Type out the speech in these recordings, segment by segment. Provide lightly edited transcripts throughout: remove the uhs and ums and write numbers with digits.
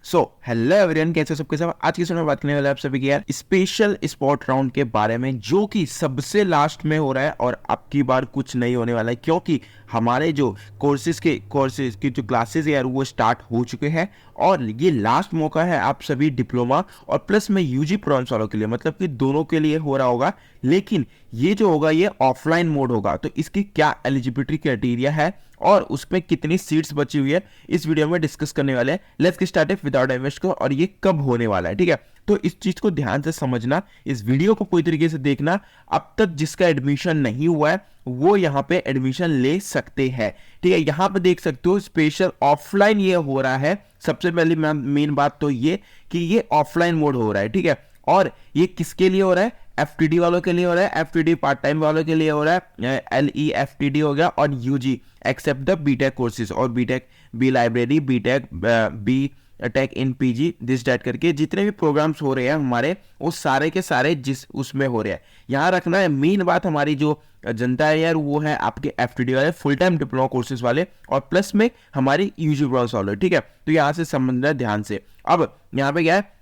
So hello everyone, कैसे हो सबके सब। आज की समय बात करने वाले आप सभी की यार स्पेशल स्पॉट राउंड के बारे में, जो कि सबसे लास्ट में हो रहा है और अब की बार कुछ नहीं होने वाला है, क्योंकि हमारे जो कोर्सेज की जो क्लासेस यार वो स्टार्ट हो चुके हैं और ये लास्ट मौका है आप सभी डिप्लोमा और प्लस में यूजी प्रोग्राम्स वालों के लिए, मतलब कि दोनों के लिए हो रहा होगा। लेकिन ये जो होगा ये ऑफलाइन मोड होगा, तो इसकी क्या एलिजिबिलिटी क्राइटेरिया है और उसमें कितनी सीट्स बची हुई है इस वीडियो में डिस्कस करने वाले हैं। Let's get started without invest को, और ये कब होने वाला है, ठीक है। तो इस चीज को ध्यान से समझना, इस वीडियो को पूरी तरीके से देखना। अब तक जिसका एडमिशन नहीं हुआ है वो यहाँ पे एडमिशन ले सकते हैं, ठीक है। यहाँ पे देख सकते हो स्पेशल ऑफलाइन ये हो रहा है। सबसे पहली मेन बात तो ये कि ये ऑफलाइन मोड हो रहा है, ठीक है। और ये किसके लिए हो रहा है? एफटीडी वालों के लिए हो रहा है, एफटीडी पार्ट टाइम वालों के लिए हो रहा है, LEFTD हो गया, और UG except the BTech courses, और BTech B library, BTech B tech in PG this date करके जितने भी प्रोग्राम्स हो रहे हैं हमारे, वो सारे के सारे जिस उसमें हो रहे हैं। यहाँ रखना है मेन बात, हमारी जो जनता है यार वो है आपके एफटीडी वाले, फुल टाइम डिप्लोमा कोर्सेज वाले, और प्लस में हमारी यूजी प्रोग्राम्स वाले, ठीक है। तो यहाँ से समझना है ध्यान से। अब यहाँ पे क्या है,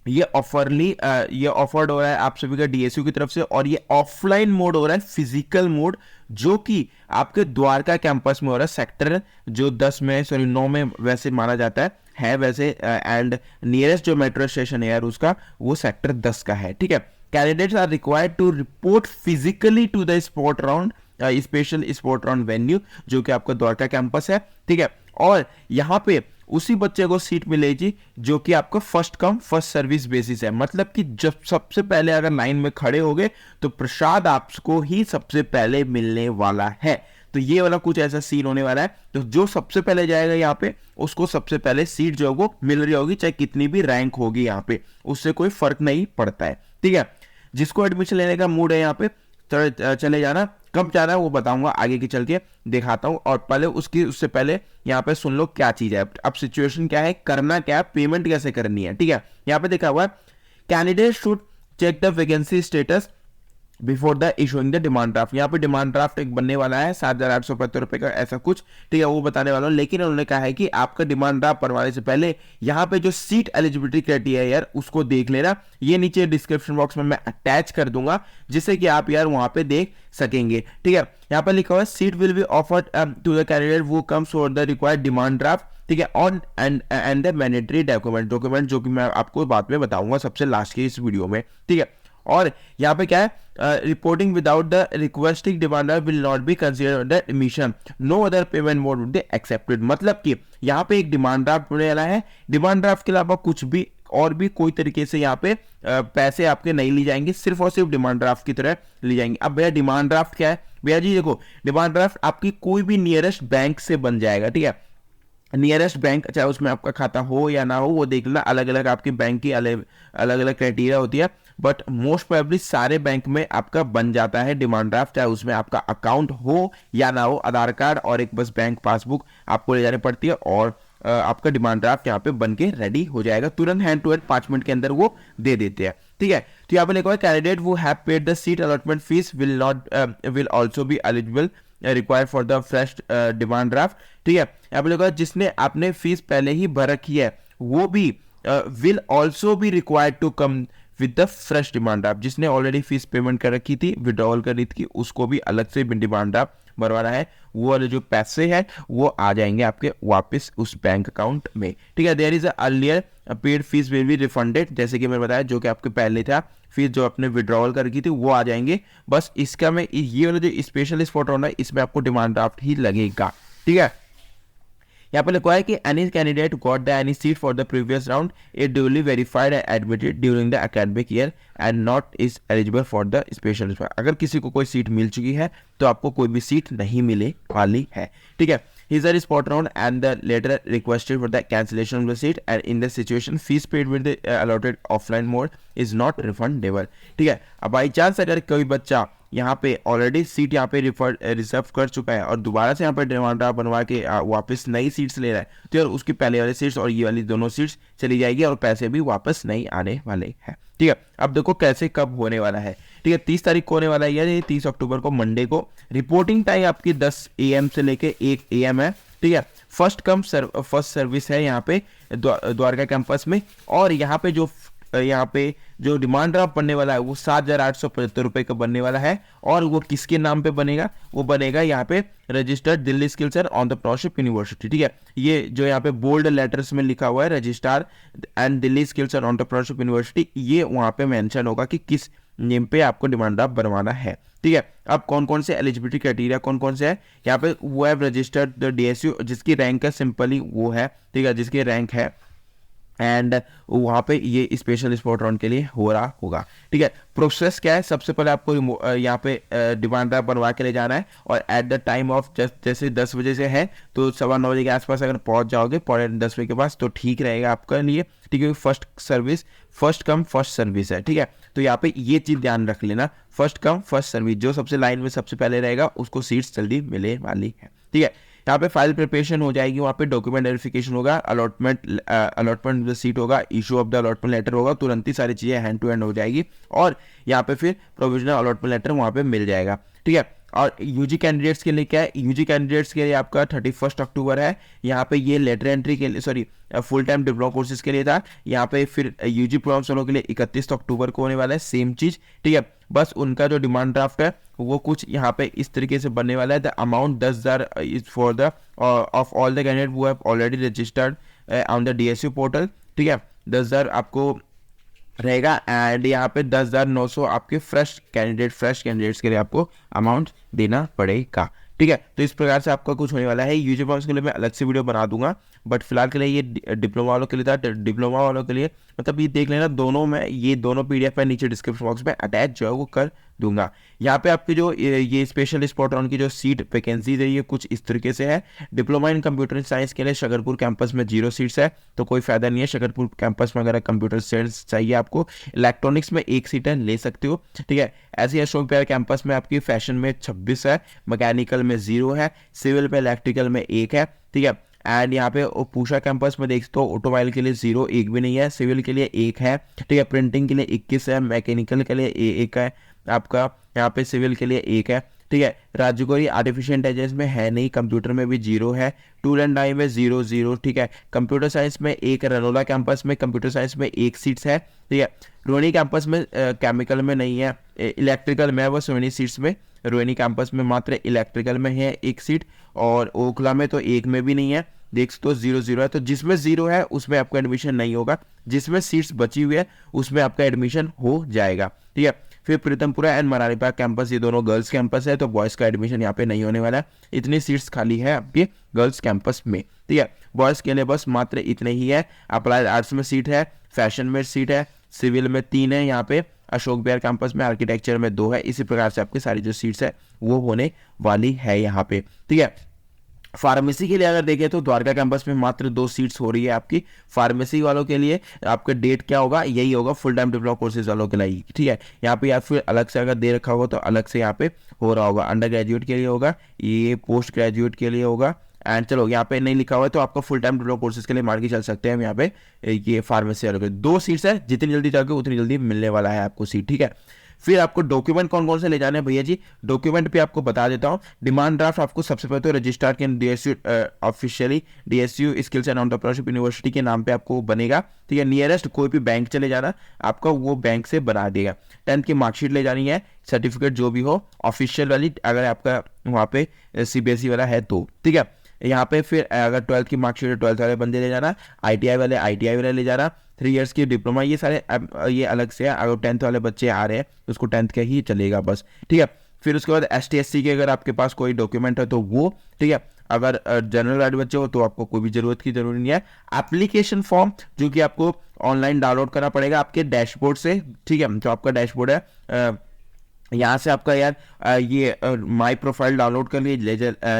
ये ऑफर्ड हो रहा है आप सभी का डीएसयू की तरफ से, और ये ऑफलाइन मोड हो रहा है, फिजिकल मोड, जो कि आपके द्वारका कैंपस में हो रहा है। सेक्टर जो 10 में 9 में वैसे माना जाता है वैसे, एंड नियरेस्ट जो मेट्रो स्टेशन है यार उसका वो सेक्टर 10 का है, ठीक है। Candidates are required to report physically to the sport round, special sport round venue, जो कि आपका द्वारका कैंपस है, ठीक है। और यहाँ पे उसी बच्चे को सीट मिलेगी जो कि आपका first come first service basis है, मतलब कि जब सबसे पहले अगर लाइन में खड़े हो गए तो प्रसाद आपको ही सबसे पहले मिलने वाला है। तो ये वाला कुछ ऐसा सीन होने वाला है, तो जो सबसे पहले जाएगा यहाँ पे उसको सबसे पहले सीट जो है वो मिल रही होगी, चाहे कितनी भी रैंक होगी यहाँ पे, उससे कोई फर्क नहीं पड़ता है, ठीक है। जिसको एडमिशन लेने का मूड है यहाँ पे चले जाना, कब जाना है वो बताऊंगा आगे की चल के दिखाता हूं। और पहले उससे पहले यहाँ पे सुन लो क्या चीज है। अब सिचुएशन क्या है, करना क्या है, पेमेंट कैसे करनी है, ठीक है। यहाँ पे देखा हुआ है candidate should check the vacancy status before the issuing the demand draft. यहाँ पे डिमांड ड्राफ्ट एक बनने वाला है 7,875 रुपए का, ऐसा कुछ, ठीक है, वो बताने वाला हूँ। लेकिन उन्होंने कहा है कि आपका डिमांड ड्राफ्ट बनवाने से पहले यहाँ पे जो सीट एलिजिबिलिटी क्राइटेरिया है यार उसको देख लेना। ये नीचे डिस्क्रिप्शन बॉक्स में मैं अटैच कर दूंगा, जिससे कि आप यार वहां पे देख सकेंगे, ठीक है। यहाँ पे लिखा हुआ है seat will be offered to the candidate वो comes for the required demand draft, ठीक है, on and the mandatory document जो कि मैं आपको बाद में बताऊंगा सबसे लास्ट के इस वीडियो में, ठीक है। और यहाँ पे क्या है, reporting without the requesting demand will not be considered the admission, no other payment mode will be accepted. मतलब कि यहाँ पे एक डिमांड ड्राफ्ट होने वाला है, डिमांड ड्राफ्ट के अलावा कुछ भी और भी कोई तरीके से यहाँ पे पैसे आपके नहीं ली जाएंगे, सिर्फ और सिर्फ डिमांड ड्राफ्ट की तरह ली जाएंगे। अब भैया डिमांड ड्राफ्ट क्या है? भैया जी देखो, डिमांड ड्राफ्ट आपकी कोई भी नियरेस्ट बैंक से बन जाएगा, ठीक है। नियरेस्ट बैंक चाहे उसमें आपका खाता हो या ना हो वो देख लेना, अलग अलग आपकी बैंक की अलग अलग क्राइटेरिया होती है, बट मोस्ट प्रोबेबली सारे बैंक में आपका बन जाता है डिमांड ड्राफ्ट, चाहे उसमें आपका अकाउंट हो या ना हो। आधार कार्ड और एक बस बैंक पासबुक आपको ले जानी पड़ती है, और आपका डिमांड ड्राफ्ट यहाँ पे बन के रेडी हो जाएगा, तुरंत हैंड टू हैंड 5 मिनट के अंदर वो दे देते हैं, ठीक है। तो यहाँ पे लिखा है कैंडिडेट वो have paid the seat allotment fees will also be eligible require for the fresh demand draft, ठीक है। यहाँ पे लिखा है जिसने आपने फीस पहले ही भर रखी है वो भी will also be required to come with the fresh demand draft. जिसने ऑलरेडी फीस पेमेंट कर रखी थी, विड्रॉल कर रही थी, उसको भी अलग से डिमांड ड्राफ्ट भरवाना है। वो वाले जो पैसे हैं वो आ जाएंगे आपके वापस उस बैंक अकाउंट में, ठीक है। There is earlier paid fees will be refunded, जैसे कि मैंने बताया जो कि आपके पहले था फीस जो आपने विड्रॉल कर रखी थी वो आ जाएंगे। बस इसका में ये वाला जो स्पेशल स्पॉट होना है इसमें आपको डिमांड ड्राफ्ट ही लगेगा, ठीक है। यहाँ पे लिखा है कि any candidate got the any seat for the previous round is duly verified and admitted during the academic year and not is eligible for the special. अगर किसी को कोई सीट मिल चुकी है तो आपको कोई भी सीट नहीं मिले वाली है, ठीक है। Here is spot round and the later requested for the cancellation of the seat, and in the situation fees paid with the allotted offline mode is not refundable, ठीक है। अब बाई चांस अगर कोई बच्चा यहाँ पे ऑलरेडी सीट यहाँ पे रिजर्व कर चुका है और दोबारा से यहाँ पे डिमांड ड्राफ्ट बनवा के वापस नई सीट्स ले रहा है, तो यार उसकी पहले वाली सीट्स और ये वाली दोनों सीट्स चली जाएगी और पैसे भी वापस नहीं आने वाले हैं, ठीक है। अब देखो कैसे कब होने वाला है, ठीक है। 30 तारीख को होने वाला है यार, ये 30 अक्टूबर को मंडे को। रिपोर्टिंग टाइम आपकी 10 AM से लेके 1 AM है, ठीक है। फर्स्ट कम फर्स्ट सर्विस है यहाँ पे द्वारका कैंपस में। और यहाँ पे जो डिमांड ड्राफ्ट बनने वाला है वो 7,875 रुपये का बनने वाला है। और वो किसके नाम पे बनेगा, वो बनेगा यहाँ पे registered Delhi skills and entrepreneurship university. ठीक है, ये जो यहाँ पे बोल्ड लेटर्स में लिखा हुआ है registrar and Delhi skills and entrepreneurship university, ये वहाँ पे मेंशन होगा कि किस नेम पे आपको डिमांड ड्राफ्ट बनवाना है। ठीक है, अब कौन कौन से एलिजिबिलिटी क्राइटेरिया कौन कौन से है यहाँ पे, वो है रजिस्टर्ड द डीएसयू जिसकी रैंक है सिंपली वो है, ठीक है, जिसकी रैंक है, एंड वहाँ पे ये स्पेशल स्पॉट राउंड के लिए हो रहा होगा। ठीक है, प्रोसेस क्या है, सबसे पहले आपको यहाँ पे डिमांड ड्राफ्ट बनवा के ले जाना है। और एट द टाइम ऑफ जैसे 10 बजे से है तो 9:15 बजे के आसपास अगर पहुँच जाओगे 10:15 बजे के पास तो ठीक रहेगा आपके लिए। ठीक है, first service first come first service है। ठीक है, तो यहाँ पे ये चीज़ ध्यान रख लेना, फर्स्ट कम फर्स्ट सर्विस, जो सबसे लाइन में सबसे पहले रहेगा उसको सीट्स जल्दी मिलने वाली है। ठीक है, यहाँ पे फाइल प्रिपरेशन हो जाएगी, वहाँ पे डॉक्यूमेंट वेरिफिकेशन होगा, अलॉटमेंट सीट होगा, issue of the allotment letter होगा, तुरंत ही सारी चीज़ें हैंड टू हैंड हो जाएगी। और यहाँ पे फिर प्रोविजनल अलॉटमेंट लेटर वहाँ पे मिल जाएगा। ठीक है, और यूजी कैंडिडेट्स के लिए क्या है, यूजी कैंडिडेट्स के लिए आपका 31 अक्टूबर है। यहाँ पे ये लेटर एंट्री के लिए, sorry full time diploma courses के लिए था। यहाँ पे फिर यूजी प्रोग्राम्स वालों के लिए 31 अक्टूबर को होने वाला है, सेम चीज़। ठीक है, बस उनका जो डिमांड ड्राफ्ट है वो कुछ यहाँ पे इस तरीके से बनने वाला है। The amount 10,000 is for the of all the candidate who have already registered on the DSU portal. ठीक है, 10,000 आपको रहेगा, एंड यहाँ पे 10,900 आपके फ्रेश कैंडिडेट्स के लिए आपको अमाउंट देना पड़ेगा। ठीक है, तो इस प्रकार से आपका कुछ होने वाला है। यूजी फॉर्म्स के लिए मैं अलग से वीडियो बना दूंगा, बट फिलहाल के लिए ये डिप्लोमा वालों के लिए था। डिप्लोमा वालों के लिए मतलब ये देख लेना, दोनों में ये दोनों पीडीएफ है नीचे डिस्क्रिप्शन बॉक्स में अटैच जो है वो कर दूंगा। यहाँ पे आपकी जो ये स्पेशल स्पॉट राउंड की जो सीट वैकेंसीज है ये कुछ इस तरीके से है। डिप्लोमा इन कंप्यूटर साइंस के लिए शकरपुर कैंपस में 0 सीट्स है, तो कोई फायदा नहीं है शकरपुर कैंपस में अगर कंप्यूटर साइंस चाहिए आपको। इलेक्ट्रॉनिक्स में 1 सीट है, ले सकते हो। ठीक है, ऐसे ही अशोक बिहार कैंपस में आपकी फैशन में 26 है, मैकेनिकल में 0 है, सिविल पे इलेक्ट्रिकल में 1 है। ठीक है, एंड यहाँ पे पूषा कैंपस में देखते हो ऑटोमोबाइल के लिए 0 1 भी नहीं है, सिविल के लिए 1 है। ठीक है, प्रिंटिंग के लिए 21 है, मैकेनिकल के लिए 1 है आपका, यहाँ पे सिविल के लिए 1 है। ठीक है, राजगौरी आर्टिफिशियल इंटेलिजेंस में है नहीं, कंप्यूटर में भी 0 है, टूल एंड डाई में 0 0। ठीक है, कंप्यूटर साइंस में 1, रनोला कैंपस में कंप्यूटर साइंस में 1 सीट्स है। ठीक है, रोहिणी कैंपस में केमिकल में नहीं है, इलेक्ट्रिकल में है बस रोहिणी सीट्स में, रोहिणी कैंपस में मात्र इलेक्ट्रिकल में है 1 सीट, और ओखला में तो 1 में भी नहीं है, देख तो 0 0 है। तो जिसमें 0 है उसमें आपका एडमिशन नहीं होगा, जिसमें सीट्स बची हुई है उसमें आपका एडमिशन हो जाएगा। ठीक है, फिर प्रीतमपुरा एंड मरारीबाग कैंपस, ये दोनों गर्ल्स कैंपस है, तो बॉयज़ का एडमिशन यहाँ पे नहीं होने वाला है। इतनी सीट्स खाली है आपके गर्ल्स कैंपस में। ठीक है, बॉयज़ के लिए बस मात्र इतने ही है। अप्लाइड आर्ट्स में सीट है, फैशन में सीट है, सिविल में 3 है, यहाँ पे अशोक बिहार कैंपस में आर्किटेक्चर में 2 है। इसी प्रकार से आपकी सारी जो सीट्स है वो होने वाली है यहाँ पे। ठीक है, फार्मेसी के लिए अगर देखें तो द्वारका कैंपस में मात्र 2 सीट्स हो रही है आपकी फार्मेसी वालों के लिए। आपका डेट क्या होगा, यही होगा फुल टाइम डिप्लोमा कोर्सेज वालों के लिए। ठीक है, यहाँ पे या फिर अलग से अगर दे रखा होगा तो अलग से यहाँ पे हो रहा होगा, अंडर ग्रेजुएट के लिए होगा, ये पोस्ट ग्रेजुएट के लिए होगा। एंड चलो यहाँ पे नहीं लिखा हुआ है तो आपका फुल टाइम डिप्लोमा कोर्सेज के लिए मान के चल सकते हैं हम यहाँ पे। ये फार्मेसी वालों के 2 सीट्स है, जितनी जल्दी जाओगे उतनी जल्दी मिलने वाला है आपको सीट। ठीक है, फिर आपको डॉक्यूमेंट कौन कौन से ले जाने हैं भैया जी, डॉक्यूमेंट पे आपको बता देता हूँ। डिमांड ड्राफ्ट आपको सबसे पहले तो रजिस्ट्रार के DSU officially DSU skills and entrepreneurship university के नाम पे आपको बनेगा। ठीक है, नियरेस्ट कोई भी बैंक चले जाना, आपका वो बैंक से बना देगा। 10th की मार्कशीट ले जानी है, सर्टिफिकेट जो भी हो ऑफिशियल वाली, अगर आपका वहाँ पे सीबीएसई वाला है तो। ठीक है, यहाँ पे फिर अगर 12th की मार्कशीट है 12th वाले बंदे ले जाना, आईटीआई वाले ले जाना, 3 इयर्स की डिप्लोमा, ये सारे ये अलग से है। अगर 10th वाले बच्चे आ रहे हैं तो उसको 10th का ही चलेगा बस। ठीक है, फिर उसके बाद ST/SC के अगर आपके पास कोई डॉक्यूमेंट है तो वो। ठीक है, अगर जनरल वाले बच्चे हो तो आपको कोई भी जरूरत की जरूरी नहीं है। एप्लीकेशन फॉर्म जो कि आपको ऑनलाइन डाउनलोड करना पड़ेगा आपके डैशबोर्ड से। ठीक है, जो आपका डैशबोर्ड है यहाँ से आपका यार ये माई प्रोफाइल डाउनलोड कर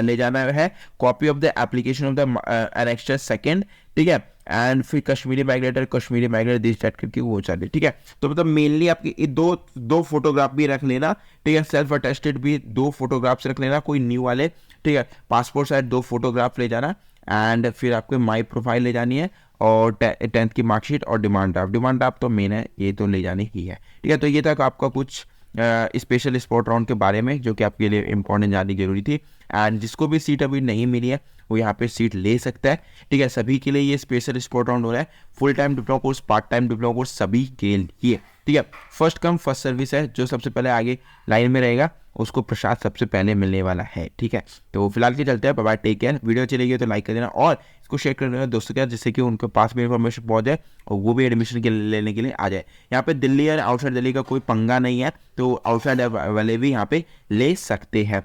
ले जाना है। Copy of the application of the एनेक्स्टर 2nd। ठीक है, एंड फिर कश्मीरी माइग्रेटर दिस चैट करके वो चले। ठीक है, तो मतलब मेनली आपकी दो फोटोग्राफ भी रख लेना। ठीक है, सेल्फ अटेस्टेड भी 2 फोटोग्राफ्स रख लेना, कोई न्यू वाले। ठीक है, पासपोर्ट साइज 2 फोटोग्राफ ले जाना, एंड फिर आपको माई प्रोफाइल ले जानी है, और 10th की मार्कशीट और डिमांड ड्राफ्ट तो मेन है, ये तो ले जानी ही है। ठीक है, तो ये तक आपका कुछ स्पेशल स्पॉट राउंड के बारे में जो कि आपके लिए इंपॉर्टेंट जाननी जरूरी थी। एंड जिसको भी सीट अभी नहीं मिली है वो यहाँ पे सीट ले सकता है। ठीक है, सभी के लिए ये स्पेशल स्पॉट राउंड हो रहा है, full time diploma course, part time diploma course, सभी के लिए। ठीक है, फर्स्ट कम फर्स्ट सर्विस है, जो सबसे पहले आगे लाइन में रहेगा उसको प्रसाद सबसे पहले मिलने वाला है। ठीक है, तो फिलहाल के चलते हैं, bye bye, take care. Video चली गई तो लाइक कर देना और इसको शेयर कर देना दोस्तों के साथ, जिससे कि उनके पास भी इन्फॉर्मेशन पहुंच जाए और वो भी एडमिशन के लेने के लिए आ जाए। यहाँ पे दिल्ली और आउटसाइड दिल्ली का कोई पंगा नहीं है, तो आउटसाइड वाले भी यहाँ पे ले सकते हैं।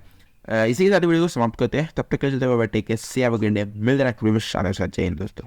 इसी के साथ वीडियो को समाप्त करते हैं, तब तक के लिए चलते हैं, bye bye, take care, see have a good day. मिलते हैं नेक्स्ट वीडियो में, जय हिंद दोस्तों।